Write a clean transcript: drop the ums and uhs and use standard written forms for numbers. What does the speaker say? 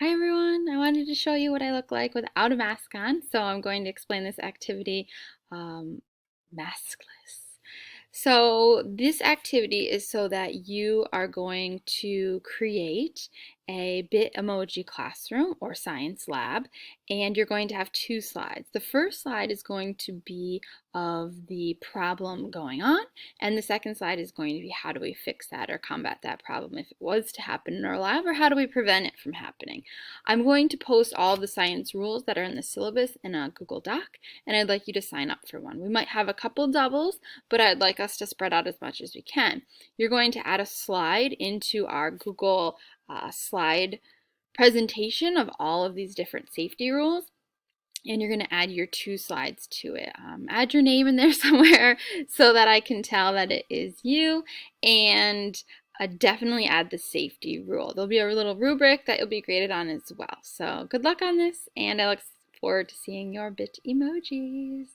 Hi everyone, I wanted to show you what I look like without a mask on, so I'm going to explain this activity maskless. So this activity is so that you are going to create a Bitmoji classroom or science lab, and you're going to have two slides. The first slide is going to be of the problem going on, and the second slide is going to be how do we fix that or combat that problem if it was to happen in our lab, or how do we prevent it from happening. I'm going to post all of the science rules that are in the syllabus in a Google Doc, and I'd like you to sign up for one. We might have a couple doubles, but I'd like us to spread out as much as we can. You're going to add a slide into our Google slide presentation of all of these different safety rules, and you're going to add your two slides to it. Add your name in there somewhere so that I can tell that it is you, and definitely add the safety rule. There'll be a little rubric that you'll be graded on as well. So good luck on this, and I look forward to seeing your bit emojis.